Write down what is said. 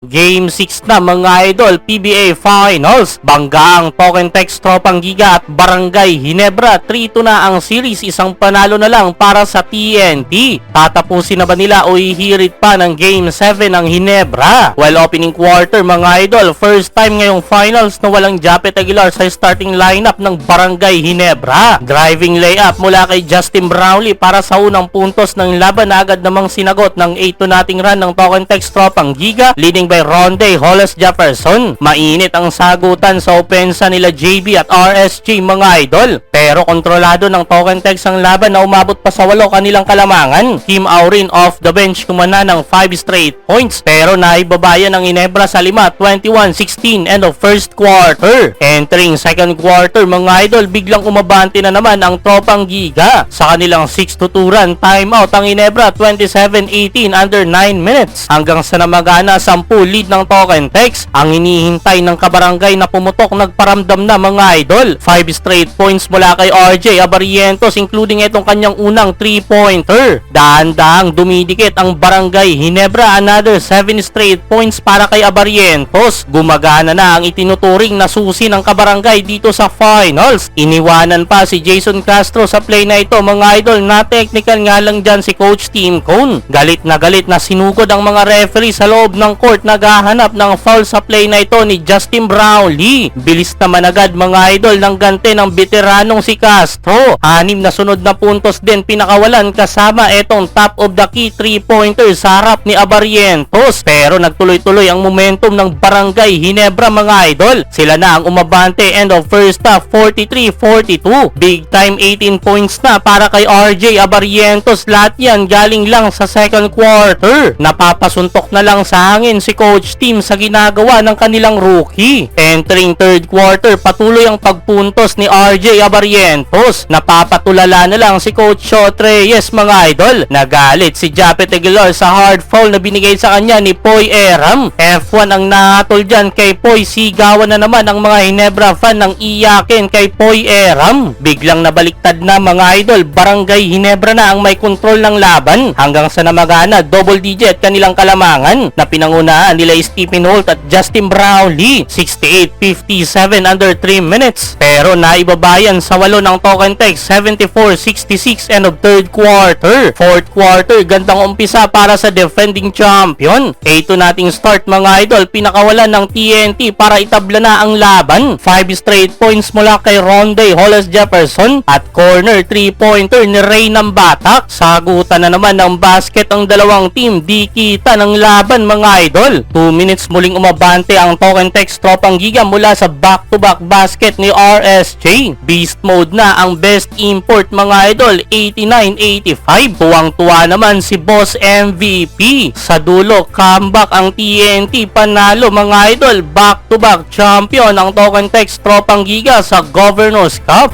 Game 6 na mga idol, PBA Finals. Bangga ang Token Text Tropang Giga at Barangay Ginebra. 3-2 na ang series, isang panalo na lang para sa TNT. Tatapusin na ba nila o hihirit pa ng Game 7 ang Ginebra? While opening quarter mga idol, first time ngayong finals na walang Japet Aguilar sa starting lineup ng Barangay Ginebra. Driving layup mula kay Justin Brownlee para sa unang puntos ng laban na agad namang sinagot ng 8-2 nating run ng Token Text Tropang Giga, leading by Ronde Hollis Jefferson. Mainit ang sagutan sa opensa nila JB at RSG mga idol, pero kontrolado ng Token Text ang laban na umabot pa sa 8 kanilang kalamangan. Kim Aurin off the bench kumana ng 5 straight points, pero naibabayan ng Ginebra sa 5, 21-16 end of first quarter. Entering second quarter mga idol, biglang umabante na naman ang Tropang Giga. Sa kanilang 6-2 run timeout ang Ginebra 27-18 under 9 minutes hanggang sa namagana 10 lead ng Token Text. Ang hinihintay ng kabarangay na pumutok nagparamdam na mga idol. 5 straight points mula kay RJ Abarientos, including itong kanyang unang 3-pointer. Dahan-dahang dumidikit ang Barangay Ginebra, another 7 straight points para kay Abarientos. Gumagana na ang itinuturing na susi ng kabarangay dito sa finals. Iniwanan pa si Jason Castro sa play na ito mga idol, na technical nga lang dyan si Coach Tim Cone. Galit na sinugod ang mga referee sa loob ng court, naghahanap ng foul sa play na ito ni Justin Brownlee. Bilis naman agad mga idol ng gante ng veteranong si Castro. 6 na sunod na puntos din pinakawalan kasama etong top of the key 3-pointer sa harap ni Abarientos. Pero nagtuloy-tuloy ang momentum ng Barangay Ginebra mga idol. Sila na ang umabante end of first half 43-42. Big time 18 points na para kay RJ Abarientos. Lahat yan galing lang sa second quarter. Napapasuntok na lang sa hangin si Coach Tim sa ginagawa ng kanilang rookie. Entering third quarter, patuloy ang pagpuntos ni RJ Abarientos. Napapatulala na lang si Coach Shot Reyes mga idol. Nagalit si Japet Aguilar sa hard foul na binigay sa kanya ni Poy Eram. F1 ang nahatol dyan kay Poy. Sigawan na naman ang mga Ginebra fan ng iyakin kay Poy Eram. Biglang nabaliktad na mga idol. Barangay Ginebra na ang may kontrol ng laban hanggang sa namagana double digit kanilang kalamangan na pinangunahan nila Stephen Holt at Justin Brownlee 68-57 under 3 minutes, pero naibabayan sa 8 ng Token Text 74-66 end of third quarter. Fourth quarter, gandang umpisa para sa defending champion. 8-2 nating start mga idol, pinakawalan ng TNT para itabla na ang laban. 5 straight points mula kay Ronde Hollis Jefferson at corner 3-pointer ni Ray ng Batak. Sagutan na naman ng basket ang dalawang team, di kita ng laban mga idol. 2 minutes muling umabante ang Token Text Tropang Giga mula sa back-to-back basket ni RSJ. Beast mode na ang best import mga idol, 89-85. Tuwang-tuwa naman si Boss MVP. Sa dulo, comeback ang TNT, panalo mga idol. Back-to-back champion ang Token Text Tropang Giga sa Governors Cup.